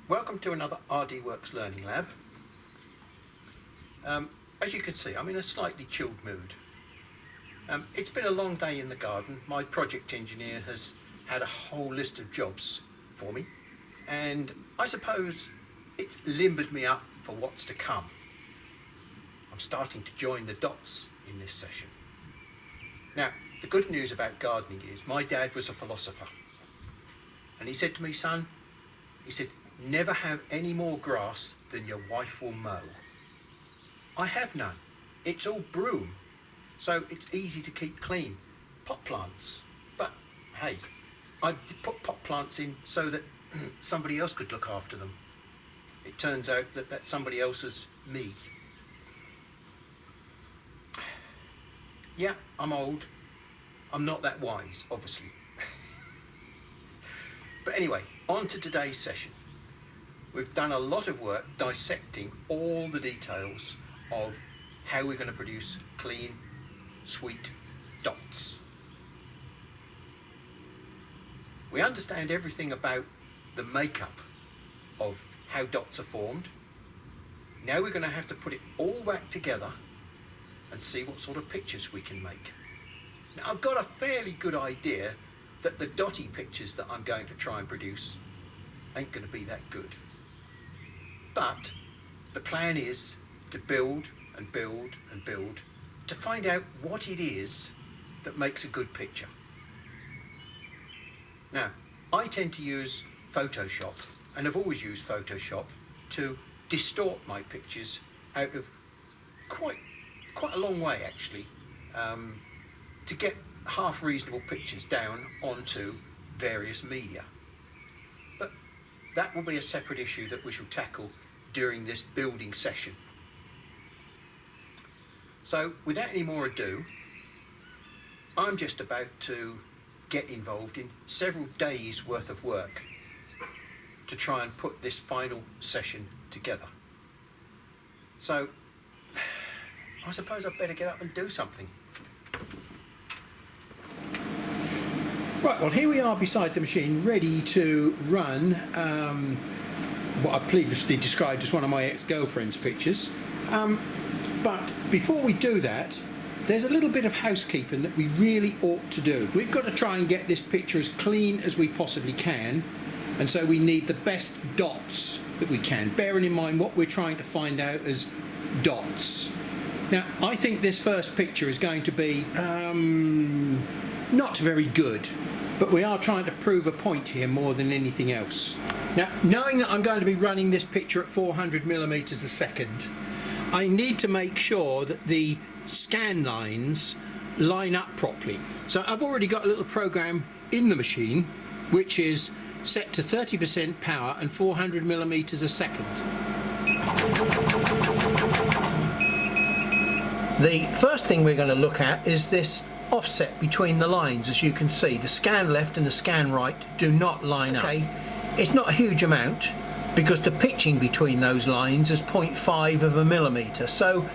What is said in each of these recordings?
Welcome to another RDWorks Learning Lab. As you can see, I'm in a slightly chilled mood. It's been a long day in the garden. My project engineer has had a whole list of jobs for me, and I suppose it's limbered me up for what's to come. I'm starting to join the dots in this session. Now, the good news about gardening is my dad was a philosopher, and he said to me, son, he said, never have any more grass than your wife will mow. I have none. It's all broom, so it's easy to keep clean. Pot plants, but hey, I put pot plants in so that somebody else could look after them. It turns out that that somebody else is me. Yeah, I'm old. I'm not that wise, obviously. But anyway, on to today's session. We've done a lot of work dissecting all the details of how we're going to produce clean, sweet dots. We understand everything about the makeup of how dots are formed. Now we're going to have to put it all back together and see what sort of pictures we can make. Now I've got a fairly good idea that the dotty pictures that I'm going to try and produce ain't going to be that good. But the plan is to build and build and build to find out what it is that makes a good picture. Now, I tend to use Photoshop, and I've always used Photoshop to distort my pictures out of quite a long way actually, to get half reasonable pictures down onto various media. But that will be a separate issue that we shall tackle during this building session. So without any more ado, I'm just about to get involved in several days worth of work to try and put this final session together. So I suppose I'd better get up and do something. Right, well here we are beside the machine, ready to run what I previously described as one of my ex-girlfriend's pictures. But before we do that, there's a little bit of housekeeping that we really ought to do. We've got to try and get this picture as clean as we possibly can, and so we need the best dots that we can, bearing in mind what we're trying to find out as dots. Now, I think this first picture is going to be not very good, but we are trying to prove a point here more than anything else. Now, knowing that I'm going to be running this picture at 400mm a second, I need to make sure that the scan lines line up properly. So I've already got a little program in the machine which is set to 30% power and 400mm a second. The first thing we're going to look at is this offset between the lines. As you can see, the scan left and the scan right do not line up. It's not a huge amount because the pitching between those lines is 0.5 of a millimetre, so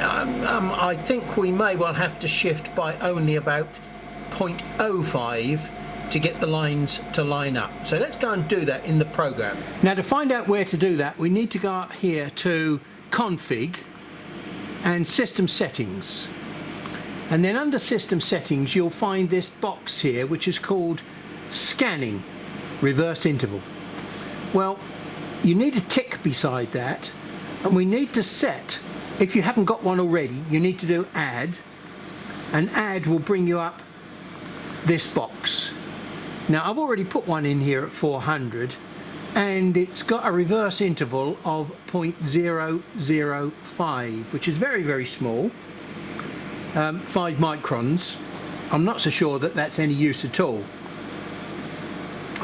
I think we may well have to shift by only about 0.05 to get the lines to line up. So let's go and do that in the program. Now, to find out where to do that, we need to go up here to Config and System Settings, and then under System Settings you'll find this box here which is called Scanning Reverse Interval. Well, you need a tick beside that, and we need to set, if you haven't got one already, you need to do Add, and Add will bring you up this box. Now I've already put one in here at 400, and it's got a reverse interval of 0.005, which is very, very small, 5 microns. I'm not so sure that that's any use at all.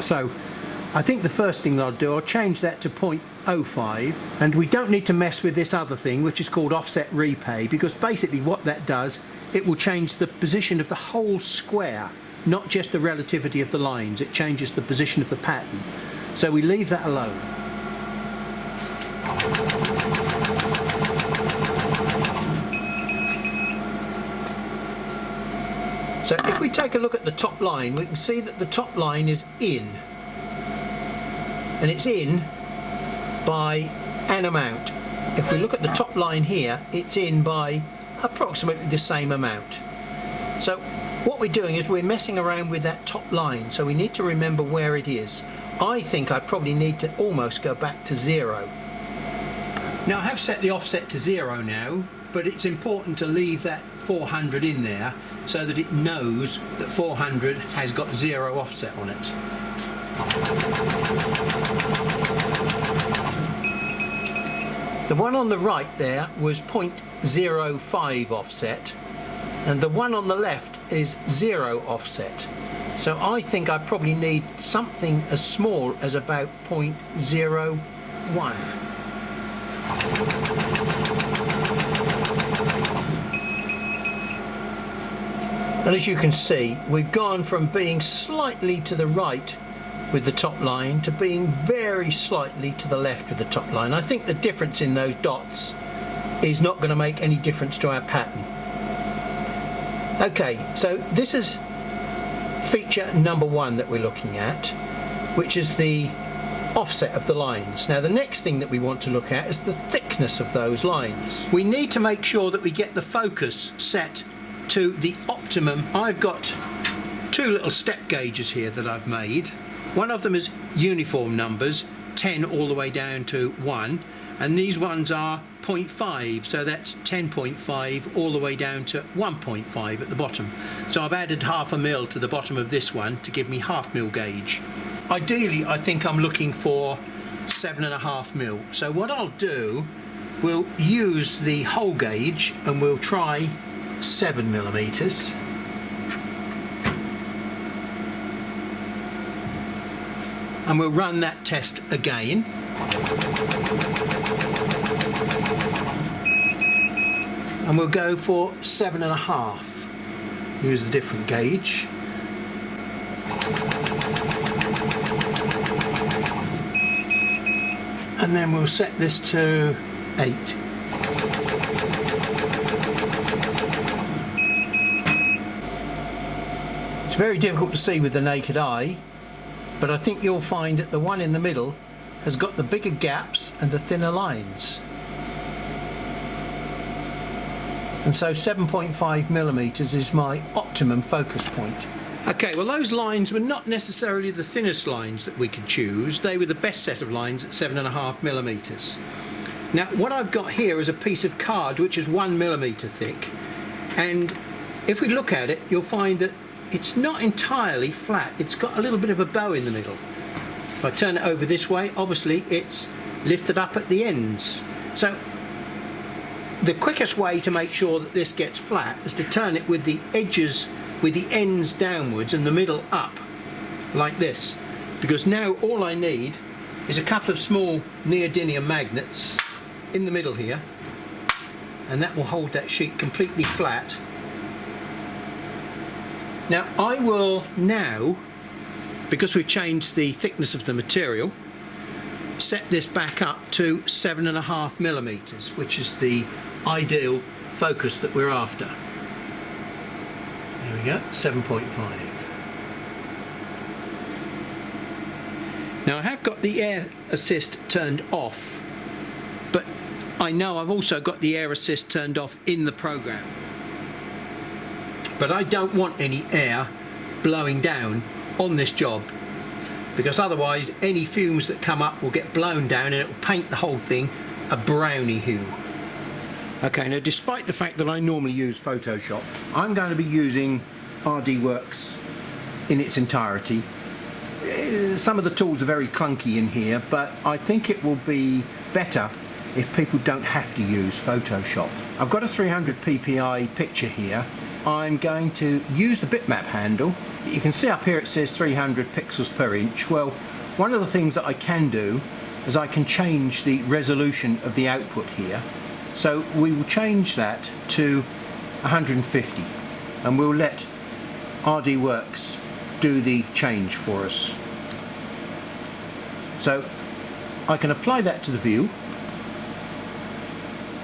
So I think the first thing that I'll do, I'll change that to 0.05, and we don't need to mess with this other thing which is called offset repay, because basically what that does, it will change the position of the whole square, not just the relativity of the lines. It changes the position of the pattern. So we leave that alone. So if we take a look at the top line, we can see that the top line is in. and it's in by an amount. If we look at the top line here, it's in by approximately the same amount. So what we're doing is we're messing around with that top line, so we need to remember where it is. I think I probably need to almost go back to 0. Now I have set the offset to 0 now, but it's important to leave that 400 in there so that it knows that 400 has got 0 offset on it. The one on the right there was 0.05 offset, and the one on the left is 0 offset. So I think I probably need something as small as about 0.01. And as you can see, we've gone from being slightly to the right with the top line to being very slightly to the left with the top line. I think the difference in those dots is not going to make any difference to our pattern. Okay, so this is feature number 1 that we're looking at, which is the offset of the lines. Now the next thing that we want to look at is the thickness of those lines. We need to make sure that we get the focus set to the optimum. I've got 2 little step gauges here that I've made. One of them is uniform numbers, 10 all the way down to 1, and these ones are 0.5, so that's 10.5 all the way down to 1.5 at the bottom. So I've added half a mil to the bottom of this one to give me half mil gauge. Ideally I think I'm looking for 7.5 mil. So what I'll do, we'll use the hole gauge and we'll try 7 millimeters. And we'll run that test again. And we'll go for 7.5. Use a different gauge. And then we'll set this to 8. It's very difficult to see with the naked eye, but I think you'll find that the one in the middle has got the bigger gaps and the thinner lines. And so 7.5 millimeters is my optimum focus point. Okay, well those lines were not necessarily the thinnest lines that we could choose. They were the best set of lines at 7.5 millimeters. Now what I've got here is a piece of card which is 1 millimeter thick, and if we look at it you'll find that it's not entirely flat. It's got a little bit of a bow in the middle. If I turn it over this way, obviously it's lifted up at the ends. So the quickest way to make sure that this gets flat is to turn it with the edges, with the ends downwards and the middle up, like this. Because now all I need is a couple of small neodymium magnets in the middle here, and that will hold that sheet completely flat. Now I will now, because we've changed the thickness of the material, set this back up to 7.5 millimeters, which is the ideal focus that we're after. There we go, 7.5. Now I have got the air assist turned off, but I know I've also got the air assist turned off in the program. But I don't want any air blowing down on this job, because otherwise any fumes that come up will get blown down and it will paint the whole thing a browny hue. Okay, now despite the fact that I normally use Photoshop, I'm going to be using RDWorks in its entirety. Some of the tools are very clunky in here, but I think it will be better if people don't have to use Photoshop. I've got a 300 ppi picture here. I'm going to use the bitmap handle. You can see up here it says 300 pixels per inch. Well, one of the things that I can do is I can change the resolution of the output here. So we will change that to 150 and we'll let RDWorks do the change for us. So I can apply that to the view.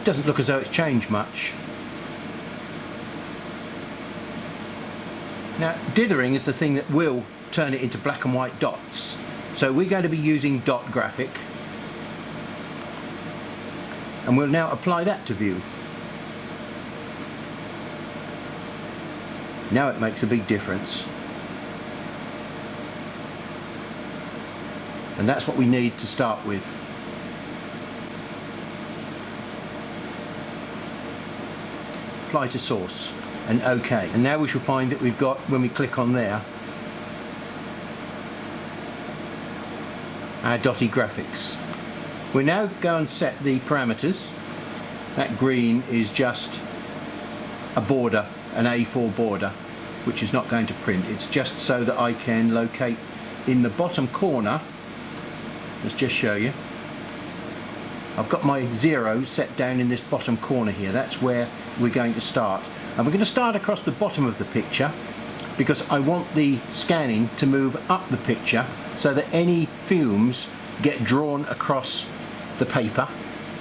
Doesn't look as though it's changed much. Now dithering is the thing that will turn it into black and white dots. So we're going to be using dot graphic, and we'll now apply that to view. Now it makes a big difference. And that's what we need to start with. Apply to source and OK. And now we shall find that we've got, when we click on there, our dotty graphics. We'll now go and set the parameters. That green is just a border, an A4 border, which is not going to print. It's just so that I can locate in the bottom corner. Let's just show you. I've got my 0 set down in this bottom corner here. That's where we're going to start. And we're going to start across the bottom of the picture because I want the scanning to move up the picture so that any fumes get drawn across the paper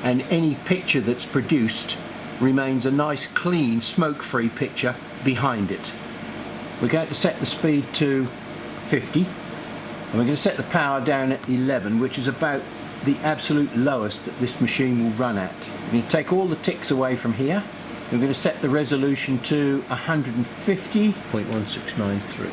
and any picture that's produced remains a nice clean smoke-free picture behind it. We're going to set the speed to 50 and we're going to set the power down at 11, which is about the absolute lowest that this machine will run at. We're going to take all the ticks away from here. We're going to set the resolution to 150.1693.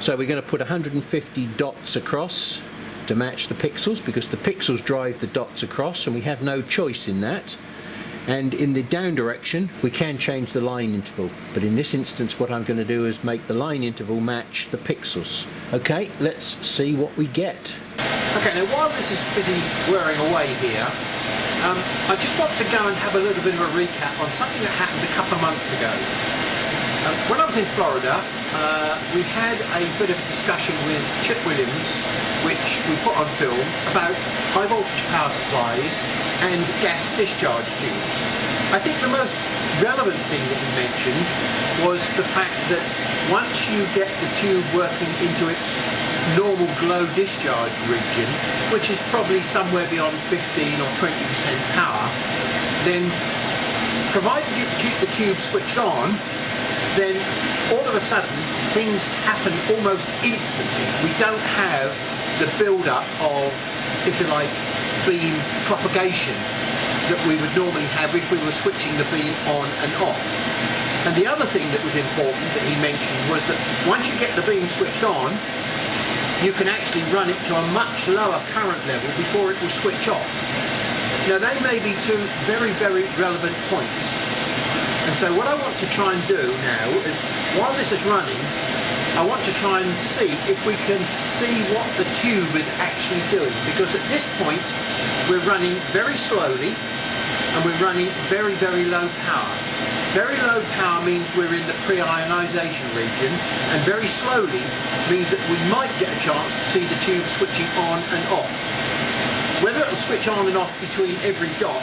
So we're going to put 150 dots across to match the pixels, because the pixels drive the dots across and we have no choice in that. And in the down direction we can change the line interval, but in this instance what I'm going to do is make the line interval match the pixels. Okay, let's see what we get. Okay, now while this is busy whirring away here, I just want to go and have a little bit of a recap on something that happened a couple of months ago. When I was in Florida, we had a bit of a discussion with Chip Williams, which we put on film, about high voltage power supplies and gas discharge tubes. I think the most relevant thing that he mentioned was the fact that once you get the tube working into its normal glow discharge region, which is probably somewhere beyond 15 or 20% power, then provided you keep the tube switched on, then all of a sudden things happen almost instantly. We don't have the build-up of, if you like, beam propagation that we would normally have if we were switching the beam on and off. And the other thing that was important that he mentioned was that once you get the beam switched on, you can actually run it to a much lower current level before it will switch off. Now they may be two very, very relevant points. And so what I want to try and do now is, while this is running, I want to try and see if we can see what the tube is actually doing. Because at this point, we're running very slowly and we're running very, very low power. Very low power means we're in the pre-ionization region, and very slowly means that we might get a chance to see the tube switching on and off. Whether it will switch on and off between every dot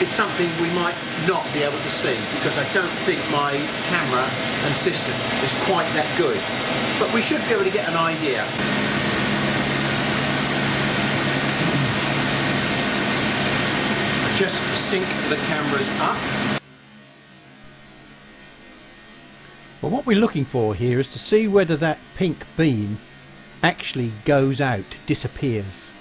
is something we might not be able to see, because I don't think my camera and system is quite that good. But we should be able to get an idea. Just sync the cameras up. Well, what we're looking for here is to see whether that pink beam actually goes out, disappears.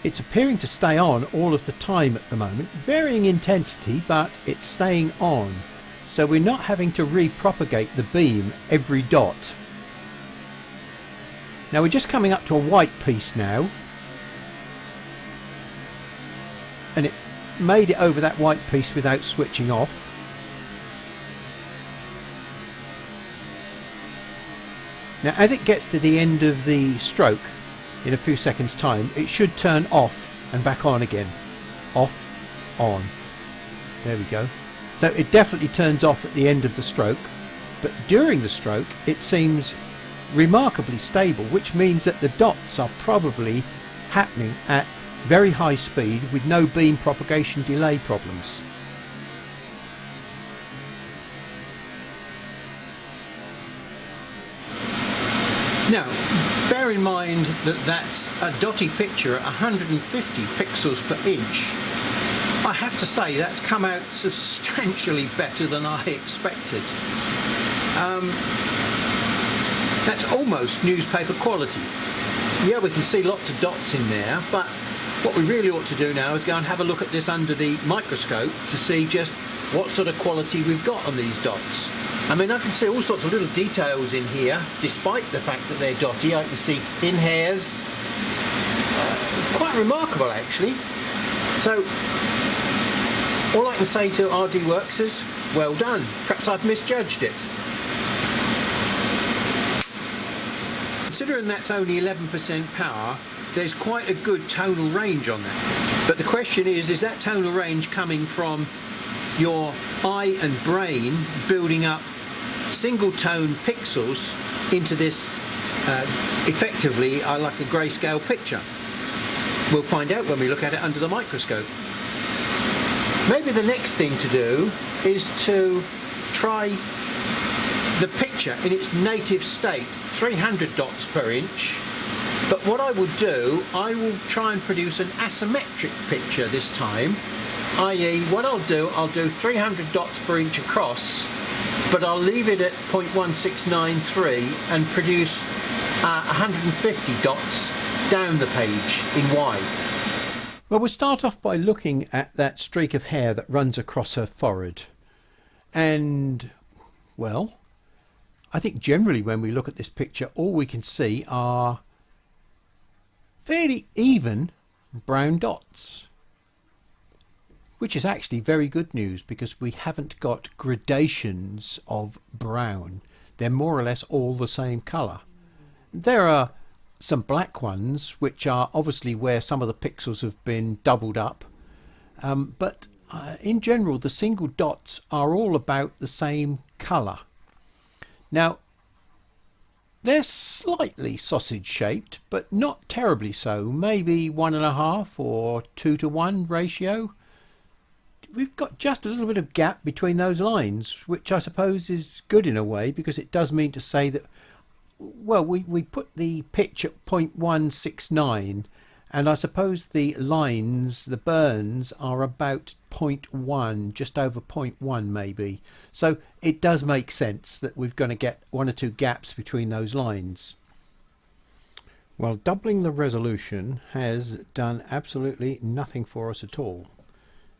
It's appearing to stay on all of the time at the moment, varying intensity, but it's staying on. So we're not having to repropagate the beam every dot. Now we're just coming up to a white piece now, and it made it over that white piece without switching off. Now as it gets to the end of the stroke, in a few seconds time, it should turn off and back on again. Off, on. There we go. So it definitely turns off at the end of the stroke, but during the stroke it seems remarkably stable, which means that the dots are probably happening at very high speed with no beam propagation delay problems. Now, bear in mind that that's a dotty picture at 150 pixels per inch. I have to say that's come out substantially better than I expected. That's almost newspaper quality. Yeah, we can see lots of dots in there, but what we really ought to do now is go and have a look at this under the microscope to see just what sort of quality we've got on these dots. I mean, I can see all sorts of little details in here, despite the fact that they're dotty. I can see thin hairs. Quite remarkable, actually. So, all I can say to RDWorks is, well done. Perhaps I've misjudged it. Considering that's only 11% power, there's quite a good tonal range on that. But the question is that tonal range coming from your eye and brain building up single tone pixels into this effectively like a grayscale picture? We'll find out when we look at it under the microscope. Maybe the next thing to do is to try the picture in its native state, 300 dots per inch. But what I will do, I will try and produce an asymmetric picture this time, i.e. what I'll do 300 dots per inch across, but I'll leave it at 0.1693 and produce 150 dots down the page in wide. Well, we'll start off by looking at that streak of hair that runs across her forehead. And, well, I think generally when we look at this picture, all we can see are fairly even brown dots, which is actually very good news because we haven't got gradations of brown. They're more or less all the same colour. There are some black ones which are obviously where some of the pixels have been doubled up, but in general the single dots are all about the same colour. Now they're slightly sausage shaped, but not terribly so, maybe 1.5 or 2:1 ratio. We've got just a little bit of gap between those lines, which I suppose is good in a way because it does mean to say that, well, we put the pitch at 0.169 and I suppose the lines, the burns, are about 0.1, just over 0.1 maybe. So it does make sense that we're going to get 1 or 2 gaps between those lines. Well, doubling the resolution has done absolutely nothing for us at all,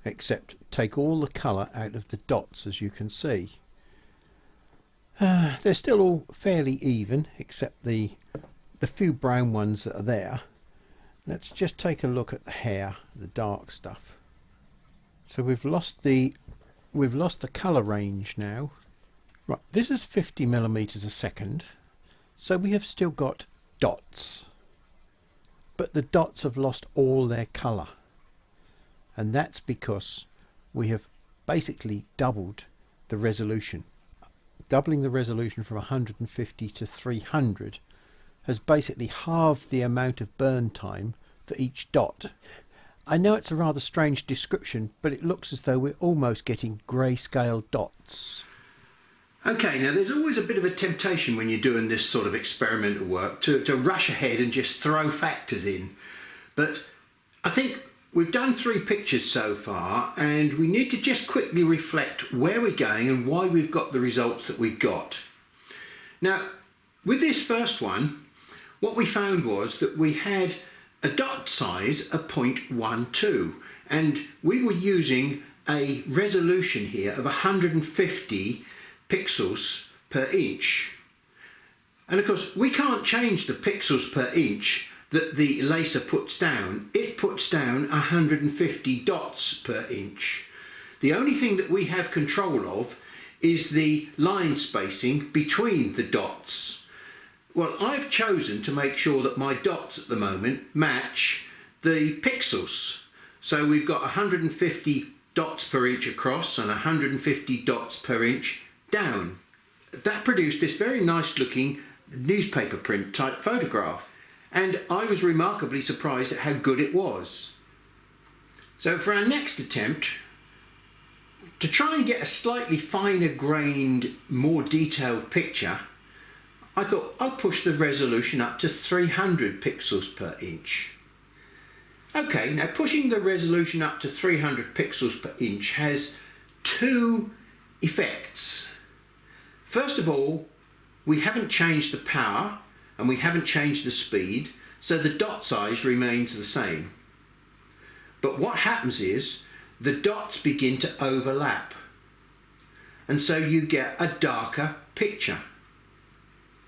except take all the colour out of the dots, as you can see. They're still all fairly even, except the few brown ones that are there. Let's just take a look at the hair, the dark stuff. So we've lost the colour range now. Right, this is 50 millimeters a second, so we have still got dots, but the dots have lost all their colour, and that's because we have basically doubled the resolution. Doubling the resolution from 150 to 300 has basically halved the amount of burn time for each dot. I know it's a rather strange description, but it looks as though we're almost getting grayscale dots. Okay, now there's always a bit of a temptation when you're doing this sort of experimental work to rush ahead and just throw factors in. But I think we've done 3 pictures so far and we need to just quickly reflect where we're going and why we've got the results that we've got. Now, with this first one, what we found was that we had a dot size of 0.12 and we were using a resolution here of 150 pixels per inch. And of course we can't change the pixels per inch that the laser puts down. It puts down 150 dots per inch. The only thing that we have control of is the line spacing between the dots. Well, I've chosen to make sure that my dots at the moment match the pixels. So we've got 150 dots per inch across and 150 dots per inch down. That produced this very nice looking newspaper print type photograph. And I was remarkably surprised at how good it was. So for our next attempt, to try and get a slightly finer grained, more detailed picture, I thought I'll push the resolution up to 300 pixels per inch. Okay, now pushing the resolution up to 300 pixels per inch has two effects. First of all, we haven't changed the power and we haven't changed the speed, so the dot size remains the same. But what happens is the dots begin to overlap, and so you get a darker picture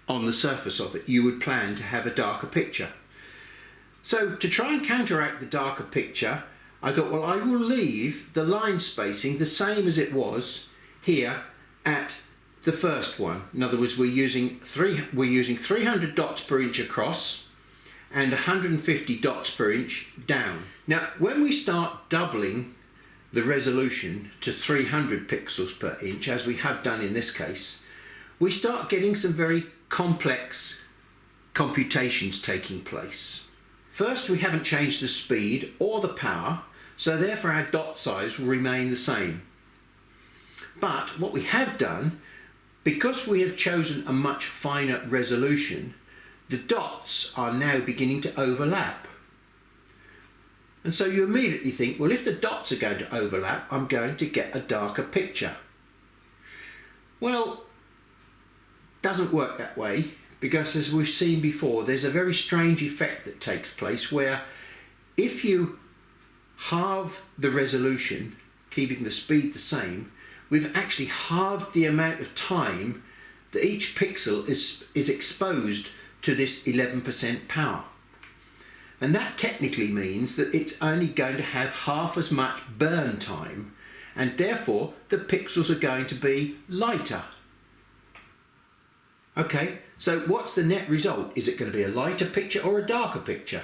on the surface of it. You would plan to have a darker picture. So to try and counteract the darker picture, I thought, well, I will leave the line spacing the same as it was here at the first one. In other words, we're using 300 dots per inch across and 150 dots per inch down. Now, when we start doubling the resolution to 300 pixels per inch, as we have done in this case, we start getting some very complex computations taking place. First, we haven't changed the speed or the power, so therefore our dot size will remain the same. But what we have done, because we have chosen a much finer resolution, the dots are now beginning to overlap. And so you immediately think, well, if the dots are going to overlap, I'm going to get a darker picture. Well, it doesn't work that way, because as we've seen before, there's a very strange effect that takes place where if you halve the resolution, keeping the speed the same, we've actually halved the amount of time that each pixel is exposed to this 11% power. And that technically means that it's only going to have half as much burn time, and therefore the pixels are going to be lighter. Okay, so what's the net result? Is it going to be a lighter picture or a darker picture?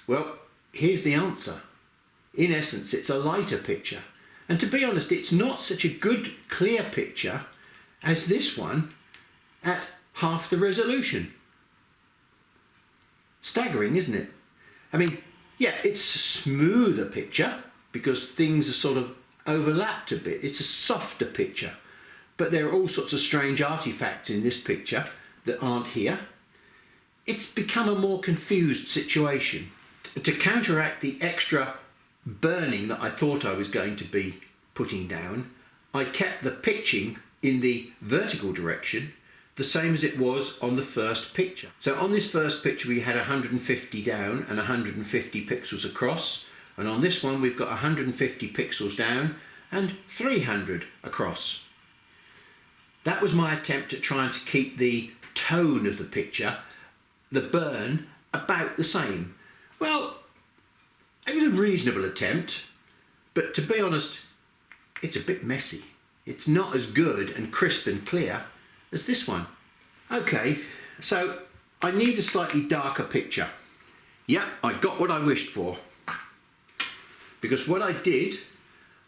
Well, here's the answer. In essence, it's a lighter picture. And to be honest, it's not such a good, clear picture as this one at half the resolution. Staggering, isn't it? I mean, yeah, it's a smoother picture because things are sort of overlapped a bit. It's a softer picture. But there are all sorts of strange artifacts in this picture that aren't here. It's become a more confused situation. To counteract the extra burning that I thought I was going to be putting down, I kept the pitching in the vertical direction the same as it was on the first picture. So on this first picture we had 150 down and 150 pixels across, and on this one we've got 150 pixels down and 300 across. That was my attempt at trying to keep the tone of the picture, the burn, about the same. Well, it was a reasonable attempt, but to be honest, it's a bit messy. It's not as good and crisp and clear as this one. Okay, so I need a slightly darker picture. Yep, I got what I wished for. Because what I did,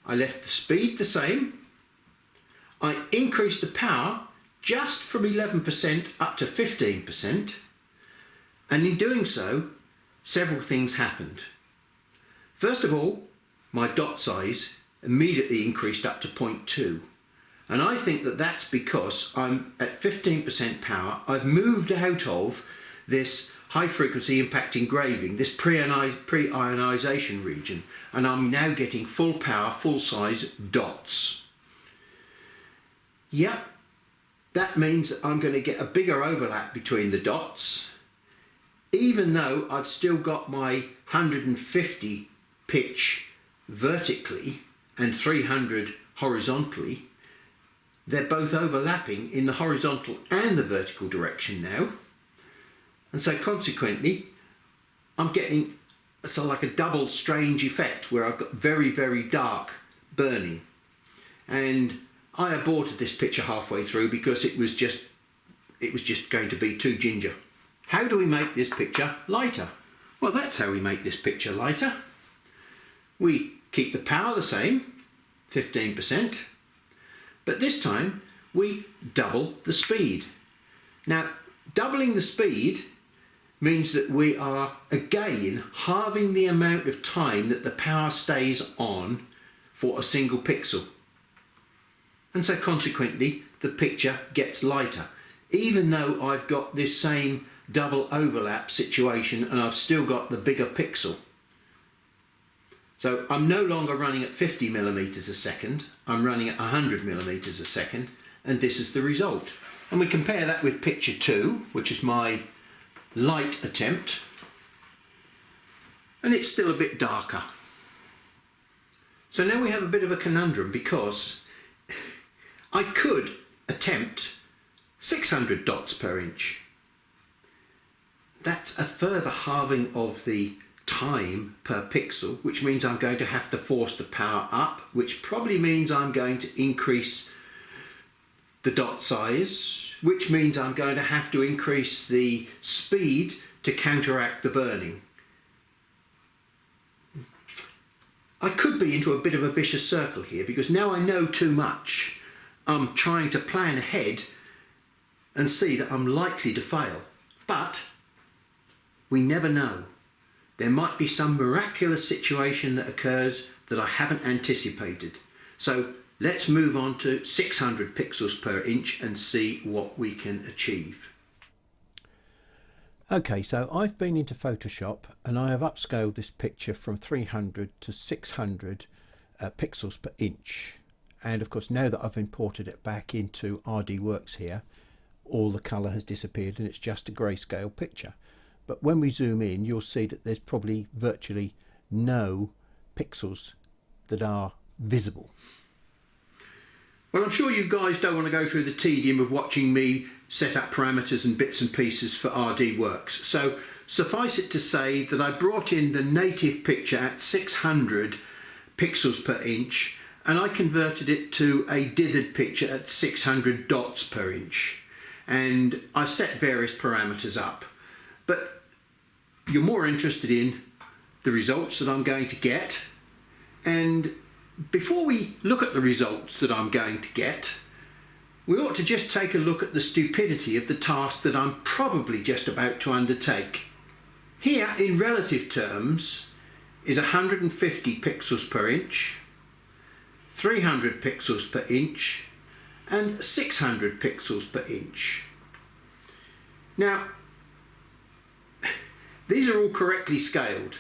I left the speed the same, I increased the power just from 11% up to 15%, and in doing so, several things happened. First of all, my dot size immediately increased up to 0.2. And I think that that's because I'm at 15% power. I've moved out of this high frequency impact engraving, this pre-ionization region, and I'm now getting full power, full size dots. Yep, that means that I'm going to get a bigger overlap between the dots, even though I've still got my 150 pitch vertically and 300 horizontally. They're both overlapping in the horizontal and the vertical direction now. And so consequently, I'm getting sort of like a double strange effect where I've got very, very dark burning. And I aborted this picture halfway through because it was just going to be too ginger. How do we make this picture lighter? Well, that's how we make this picture lighter. We keep the power the same, 15%. But this time we double the speed. Now, doubling the speed means that we are again halving the amount of time that the power stays on for a single pixel. And so consequently the picture gets lighter. Even though I've got this same double overlap situation and I've still got the bigger pixel. So I'm no longer running at 50 millimeters a second, I'm running at 100 millimeters a second, and this is the result. And we compare that with picture 2, which is my light attempt, and it's still a bit darker. So now we have a bit of a conundrum, because I could attempt 600 dots per inch. That's a further halving of the time per pixel, which means I'm going to have to force the power up, which probably means I'm going to increase the dot size, which means I'm going to have to increase the speed to counteract the burning. I could be into a bit of a vicious circle here, because now I know too much. I'm trying to plan ahead and see that I'm likely to fail. But we never know. There might be some miraculous situation that occurs that I haven't anticipated. So let's move on to 600 pixels per inch and see what we can achieve. Okay, so I've been into Photoshop and I have upscaled this picture from 300 to 600 pixels per inch. And of course, now that I've imported it back into RDWorks here, all the colour has disappeared and it's just a grayscale picture. But when we zoom in, you'll see that there's probably virtually no pixels that are visible. Well, I'm sure you guys don't want to go through the tedium of watching me set up parameters and bits and pieces for RDWorks. So suffice it to say that I brought in the native picture at 600 pixels per inch, and I converted it to a dithered picture at 600 dots per inch. And I set various parameters up. But you're more interested in the results that I'm going to get. And before we look at the results that I'm going to get, we ought to just take a look at the stupidity of the task that I'm probably just about to undertake. Here, in relative terms, is 150 pixels per inch, 300 pixels per inch, and 600 pixels per inch. Now, these are all correctly scaled.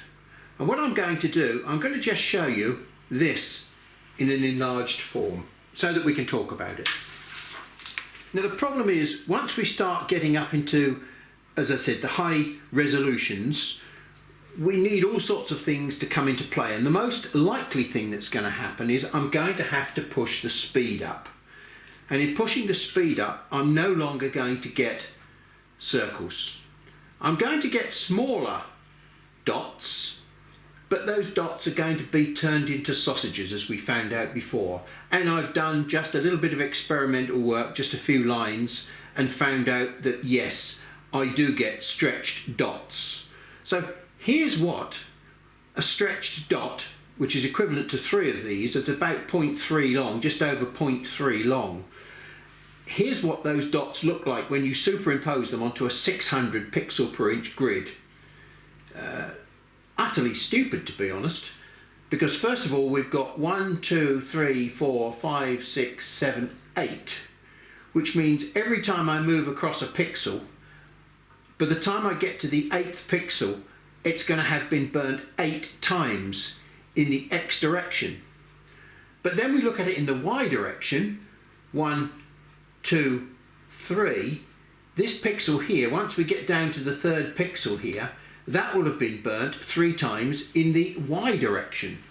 And what I'm going to do, I'm going to just show you this in an enlarged form so that we can talk about it. Now the problem is, once we start getting up into, as I said, the high resolutions, we need all sorts of things to come into play. And the most likely thing that's going to happen is I'm going to have to push the speed up. And in pushing the speed up, I'm no longer going to get circles. I'm going to get smaller dots, but those dots are going to be turned into sausages, as we found out before. And I've done just a little bit of experimental work, just a few lines, and found out that yes, I do get stretched dots. So here's what a stretched dot, which is equivalent to 3 of these, it's about 0.3 long, just over 0.3 long. Here's what those dots look like when you superimpose them onto a 600 pixel per inch grid. Utterly stupid, to be honest, because first of all we've got 1, 2, 3, 4, 5, 6, 7, 8, which means every time I move across a pixel, by the time I get to the 8th pixel, it's going to have been burnt 8 times in the X direction. But then we look at it in the Y direction, 1, 2, 3, this pixel here, once we get down to the 3rd pixel here, that will have been burnt 3 times in the Y direction.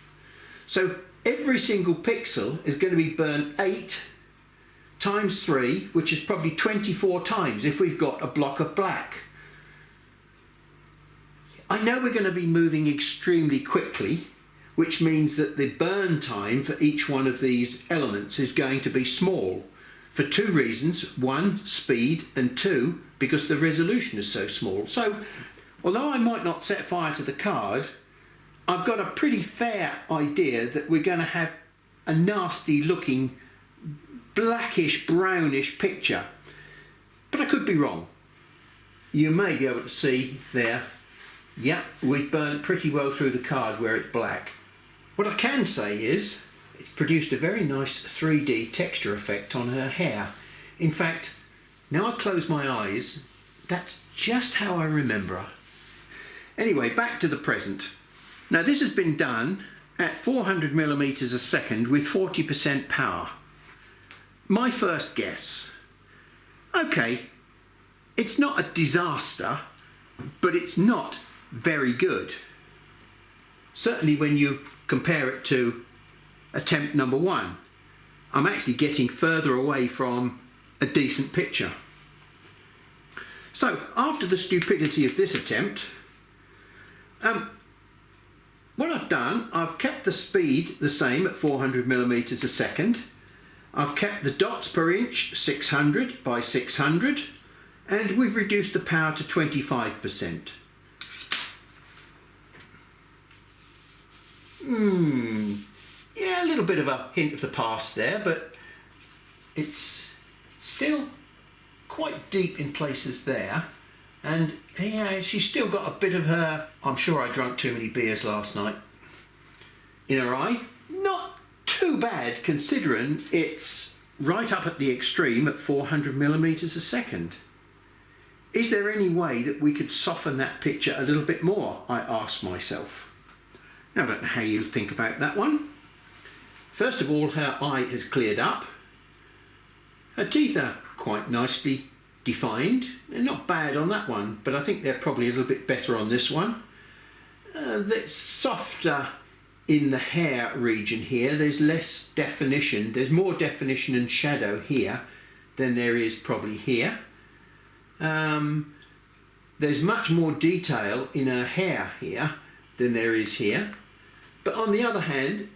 So every single pixel is going to be burnt 8 times 3, which is probably 24 times if we've got a block of black. I know we're going to be moving extremely quickly, which means that the burn time for each one of these elements is going to be small. For 2 reasons: 1, speed, and 2, because the resolution is so small. So, although I might not set fire to the card, I've got a pretty fair idea that we're going to have a nasty looking blackish, brownish picture. But I could be wrong. You may be able to see there, yeah, we've burnt pretty well through the card where it's black. What I can say is, it's produced a very nice 3D texture effect on her hair. In fact, now I close my eyes, That's just how I remember her. Anyway, back to the present. Now this has been done at 400 millimeters a second with 40% power. My first guess. Okay, it's not a disaster, but it's not very good. Certainly when you compare it to attempt number 1. I'm actually getting further away from a decent picture. So after the stupidity of this attempt, what I've done, I've kept the speed the same at 400 millimeters a second. I've kept the dots per inch 600 by 600, and we've reduced the power to 25%. Yeah, a little bit of a hint of the past there, but it's still quite deep in places there. And yeah, she's still got a bit of her, I'm sure I drank too many beers last night, in her eye. Not too bad considering it's right up at the extreme at 400 millimeters a second. Is there any way that we could soften that picture a little bit more, I asked myself. Now, I don't know how you think about that one. First of all, her eye has cleared up. Her teeth are quite nicely defined. They're not bad on that one, but I think they're probably a little bit better on this one. That's softer in the hair region here. There's less definition. There's more definition and shadow here than there is probably here. There's much more detail in her hair here than there is here. But on the other hand,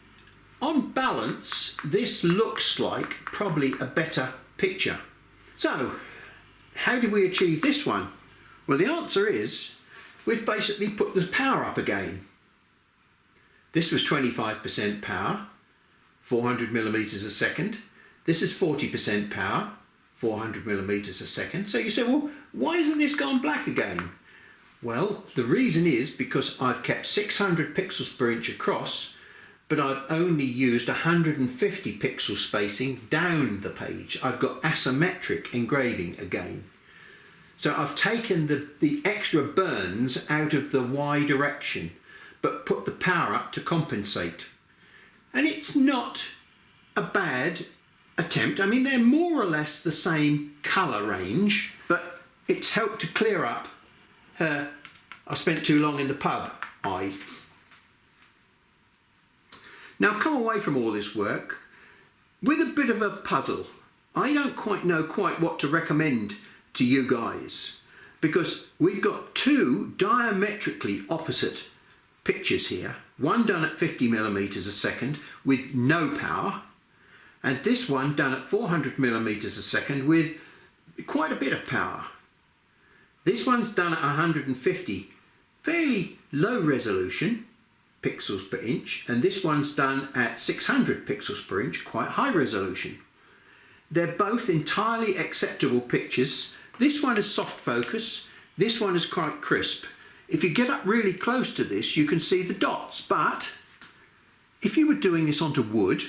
on balance, this looks like probably a better picture. So, how did we achieve this one? Well, the answer is we've basically put the power up again. This was 25% power, 400 millimeters a second. This is 40% power, 400 millimeters a second. So you say, well, why hasn't this gone black again? Well, the reason is because I've kept 600 pixels per inch across, but I've only used 150 pixel spacing down the page. I've got asymmetric engraving again. So I've taken the extra burns out of the Y direction, but put the power up to compensate. And it's not a bad attempt. I mean, they're more or less the same colour range, but it's helped to clear up her "I spent too long in the pub" eye. Now, I've come away from all this work with a bit of a puzzle. I don't quite know what to recommend to you guys, because we've got two diametrically opposite pictures here. One done at 50 millimeters a second with no power, and this one done at 400 millimeters a second with quite a bit of power. This one's done at 150, fairly low resolution, pixels per inch, and this one's done at 600 pixels per inch, quite high resolution. They're both entirely acceptable pictures. This one is soft focus, this one is quite crisp. If you get up really close to this, you can see the dots, but if you were doing this onto wood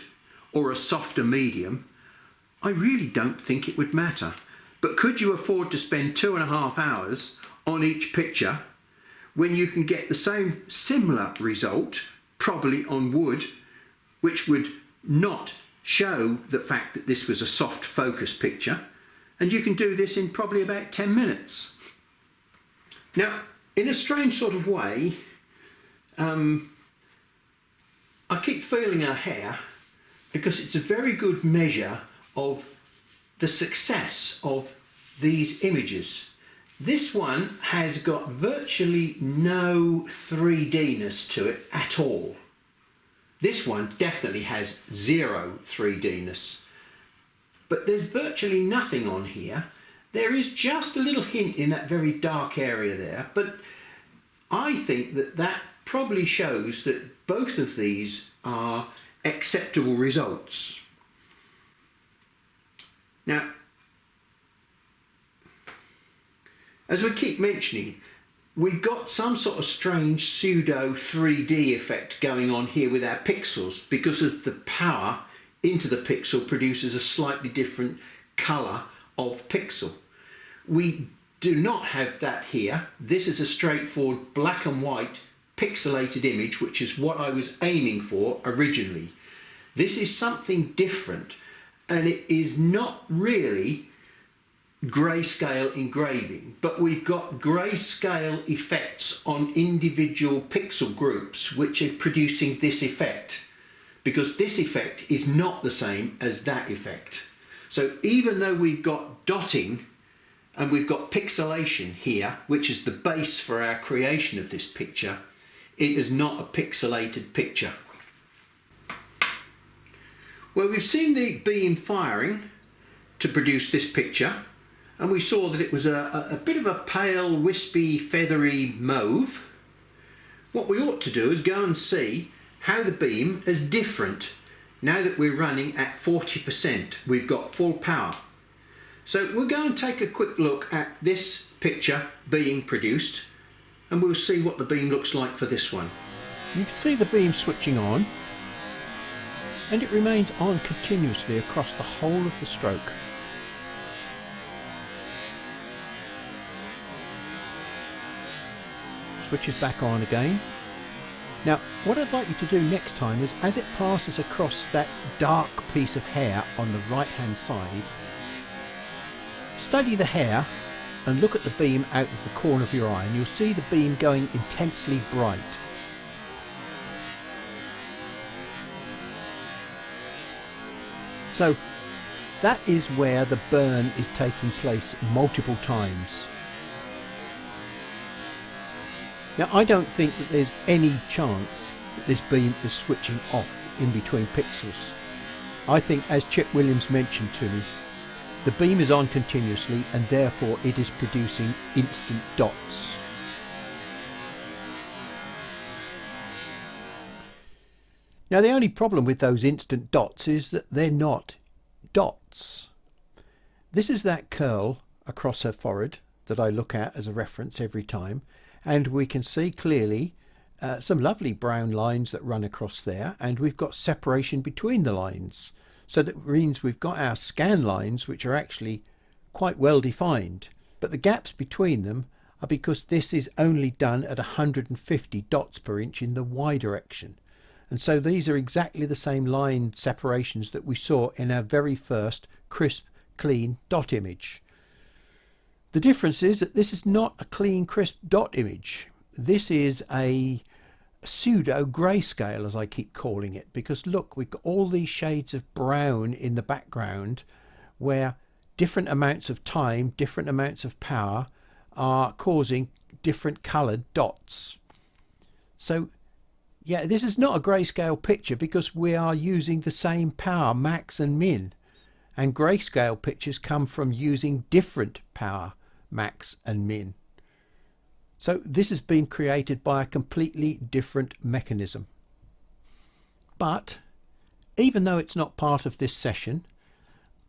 or a softer medium, I really don't think it would matter. But could you afford to spend 2.5 hours on each picture when you can get the same similar result, probably on wood, which would not show the fact that this was a soft focus picture, and you can do this in probably about 10 minutes. Now, in a strange sort of way, I keep feeling her hair because it's a very good measure of the success of these images. This one has got virtually no 3D-ness to it at all. This one definitely has zero 3D-ness. But there's virtually nothing on here. There is just a little hint in that very dark area there, but I think that probably shows that both of these are acceptable results. Now, as we keep mentioning, we've got some sort of strange pseudo 3D effect going on here with our pixels because of the power into the pixel produces a slightly different colour of pixel. We do not have that here. This is a straightforward black and white pixelated image, which is what I was aiming for originally. This is something different, and it is not really grayscale engraving, but we've got grayscale effects on individual pixel groups which are producing this effect, because this effect is not the same as that effect. So even though we've got dotting and we've got pixelation here, which is the base for our creation of this picture, it is not a pixelated picture. Well, we've seen the beam firing to produce this picture, and we saw that it was a bit of a pale, wispy, feathery mauve. What we ought to do is go and see how the beam is different now that we're running at 40%. We've got full power. So we'll go and take a quick look at this picture being produced, and we'll see what the beam looks like for this one. You can see the beam switching on, and it remains on continuously across the whole of the stroke. Switches back on again. Now what I'd like you to do next time is, as it passes across that dark piece of hair on the right hand side, study the hair and look at the beam out of the corner of your eye, and you'll see the beam going intensely bright. So that is where the burn is taking place multiple times. Now I don't think that there's any chance that this beam is switching off in between pixels. I think, as Chip Williams mentioned to me, the beam is on continuously and therefore it is producing instant dots. Now the only problem with those instant dots is that they're not dots. This is that curl across her forehead that I look at as a reference every time, and we can see clearly some lovely brown lines that run across there, and we've got separation between the lines. So that means we've got our scan lines which are actually quite well defined, but the gaps between them are because this is only done at 150 dots per inch in the Y direction. And so these are exactly the same line separations that we saw in our very first crisp, clean dot image. The difference is that this is not a clean, crisp dot image. This is a pseudo-grayscale, as I keep calling it, because look, we've got all these shades of brown in the background where different amounts of time, different amounts of power are causing different coloured dots. So yeah, this is not a grayscale picture because we are using the same power, max and min, and grayscale pictures come from using different power, max and min. So this has been created by a completely different mechanism. But even though it's not part of this session,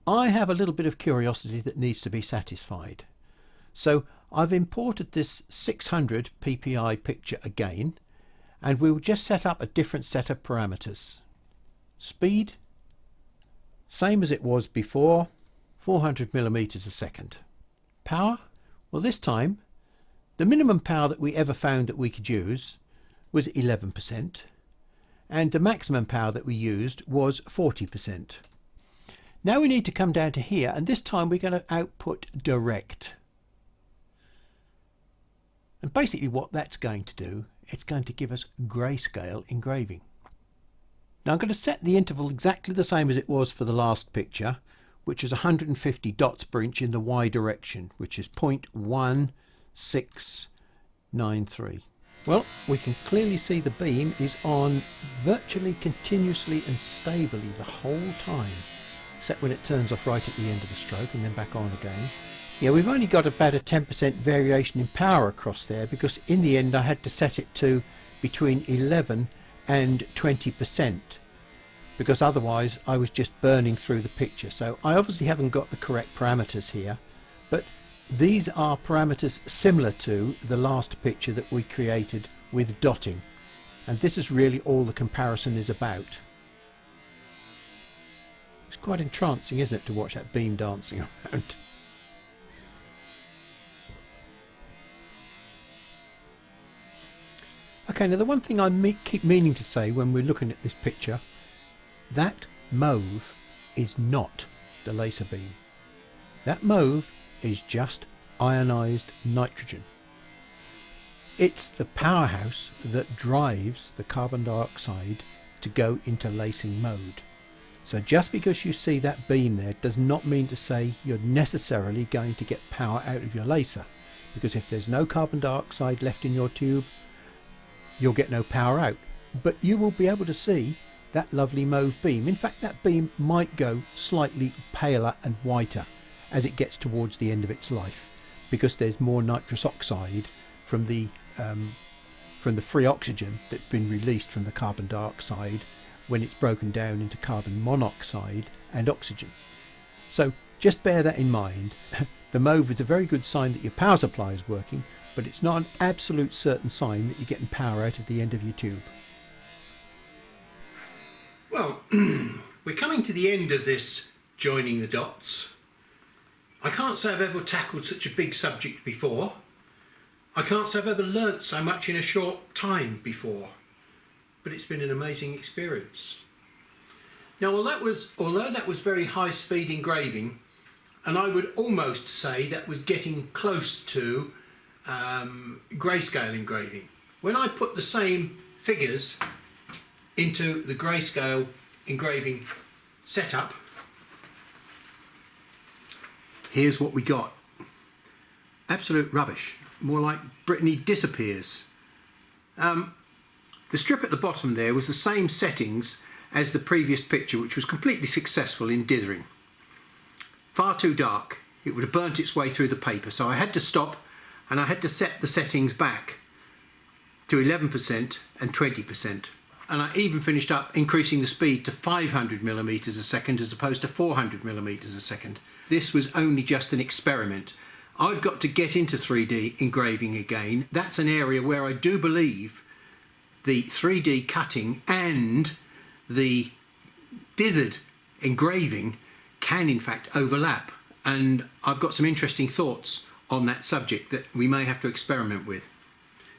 I have a little bit of curiosity that needs to be satisfied. So I've imported this 600 ppi picture again, and we'll just set up a different set of parameters. Speed, same as it was before, 400 millimeters a second. Power, well this time the minimum power that we ever found that we could use was 11%, and the maximum power that we used was 40%. Now we need to come down to here, and this time we're going to output direct. And basically what that's going to do, it's going to give us grayscale engraving. Now I'm going to set the interval exactly the same as it was for the last picture, which is 150 dots per inch in the Y direction, which is 0.1693. Well, we can clearly see the beam is on virtually continuously and stably the whole time, except when it turns off right at the end of the stroke and then back on again. Yeah, we've only got about a 10% variation in power across there, because in the end I had to set it to between 11 and 20%, because otherwise I was just burning through the picture. So I obviously haven't got the correct parameters here, but these are parameters similar to the last picture that we created with dotting, and this is really all the comparison is about. It's quite entrancing, isn't it, to watch that beam dancing around. Okay, now the one thing I keep meaning to say when we're looking at this picture, that mauve is not the laser beam. That mauve is just ionized nitrogen. It's the powerhouse that drives the carbon dioxide to go into lacing mode. So just because you see that beam there does not mean to say you're necessarily going to get power out of your laser, because if there's no carbon dioxide left in your tube, you'll get no power out. But you will be able to see that lovely mauve beam. In fact, that beam might go slightly paler and whiter as it gets towards the end of its life, because there's more nitrous oxide from the free oxygen that's been released from the carbon dioxide when it's broken down into carbon monoxide and oxygen. So just bear that in mind. The mauve is a very good sign that your power supply is working, but it's not an absolute certain sign that you're getting power out of the end of your tube. Well, we're coming to the end of this joining the dots. I can't say I've ever tackled such a big subject before. I can't say I've ever learnt so much in a short time before, but it's been an amazing experience. Now, although that was very high-speed engraving, and I would almost say that was getting close to grayscale engraving. When I put the same figures into the grayscale engraving setup, here's what we got. Absolute rubbish. More like Brittany disappears. The strip at the bottom there was the same settings as the previous picture, which was completely successful in dithering. Far too dark. It would have burnt its way through the paper, so I had to stop and I had to set the settings back to 11% and 20%. And I even finished up increasing the speed to 500 millimeters a second as opposed to 400 millimeters a second. This was only just an experiment. I've got to get into 3D engraving again. That's an area where I do believe the 3D cutting and the dithered engraving can in fact overlap. And I've got some interesting thoughts on that subject that we may have to experiment with.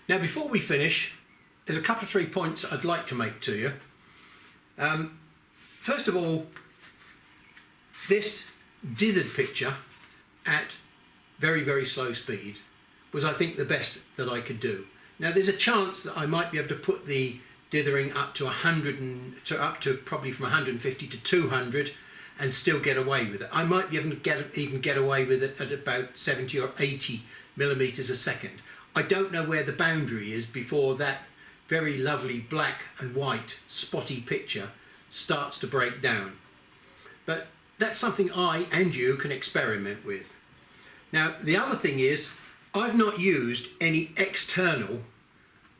Now, before we finish, there's a couple of 3 points I'd like to make to you. First of all, this dithered picture at very, very slow speed was, I think, the best that I could do. Now, there's a chance that I might be able to put the dithering up to 100 and up to probably from 150 to 200 and still get away with it. I might be able to even get away with it at about 70 or 80 millimeters a second. I don't know where the boundary is before that very lovely black and white spotty picture starts to break down. But that's something I and you can experiment with. Now, the other thing is, I've not used any external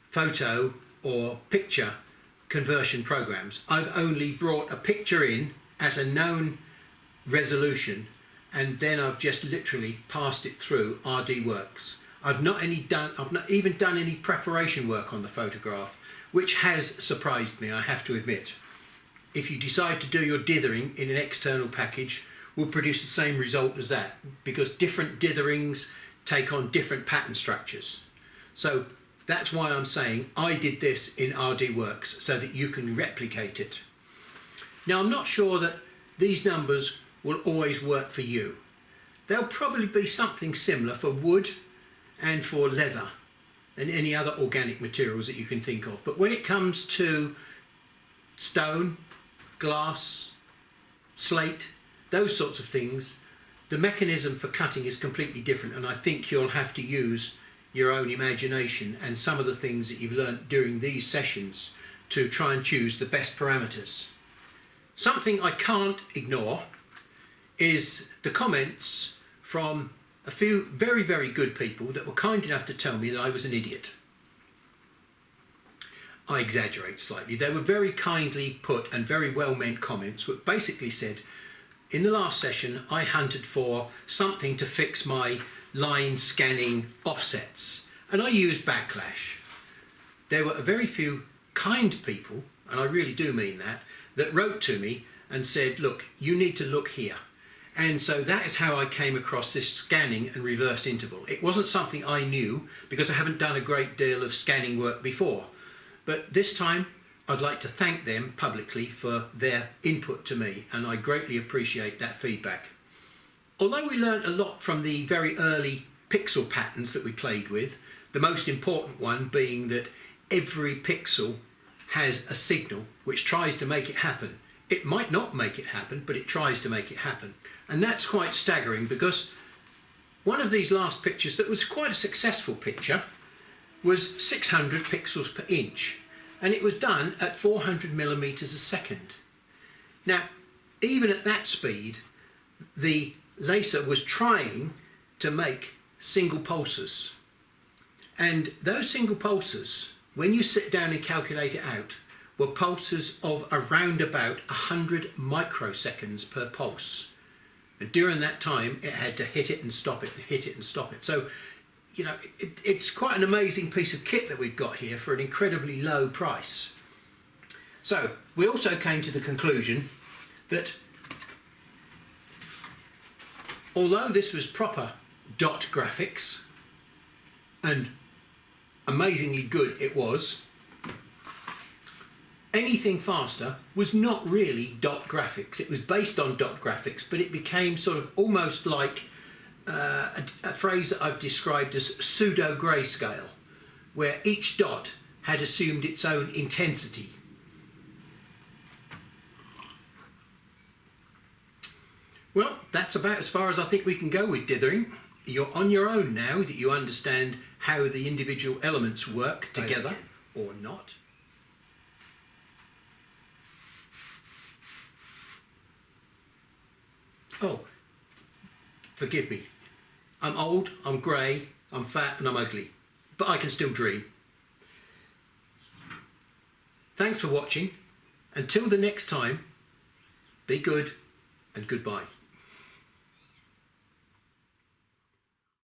photo or picture conversion programs. I've only brought a picture in at a known resolution, and then I've just literally passed it through RDWorks. I've not even done any preparation work on the photograph, which has surprised me, I have to admit. If you decide to do your dithering in an external package, will produce the same result as that, because different ditherings take on different pattern structures. So that's why I'm saying I did this in RDWorks so that you can replicate it. Now, I'm not sure that these numbers will always work for you. There'll probably be something similar for wood and for leather and any other organic materials that you can think of. But when it comes to stone, glass, slate, those sorts of things, the mechanism for cutting is completely different, and I think you'll have to use your own imagination and some of the things that you've learnt during these sessions to try and choose the best parameters. Something I can't ignore is the comments from a few very, very good people that were kind enough to tell me that I was an idiot. I exaggerate slightly. They were very kindly put and very well-meant comments, which basically said, in the last session, I hunted for something to fix my line scanning offsets, and I used backlash. There were a very few kind people, and I really do mean that wrote to me and said, look, you need to look here. And so that is how I came across this scanning and reverse interval. It wasn't something I knew because I haven't done a great deal of scanning work before. But this time I'd like to thank them publicly for their input to me, and I greatly appreciate that feedback. Although we learned a lot from the very early pixel patterns that we played with, the most important one being that every pixel has a signal which tries to make it happen. It might not make it happen, but it tries to make it happen. And that's quite staggering, because one of these last pictures that was quite a successful picture was 600 pixels per inch, and it was done at 400 millimeters a second. Now, even at that speed, the laser was trying to make single pulses. And those single pulses, when you sit down and calculate it out, were pulses of around about 100 microseconds per pulse. And during that time, it had to hit it and stop it, and hit it and stop it. So, you know, it's quite an amazing piece of kit that we've got here for an incredibly low price. So, we also came to the conclusion that although this was proper dot graphics, and amazingly good it was, anything faster was not really dot graphics. It was based on dot graphics, but it became sort of almost like a phrase that I've described as pseudo-grayscale, where each dot had assumed its own intensity. Well, that's about as far as I think we can go with dithering. You're on your own now that you understand how the individual elements work together or not. Oh, forgive me. I'm old, I'm grey, I'm fat and I'm ugly, but I can still dream. Thanks for watching. Until the next time, be good and goodbye.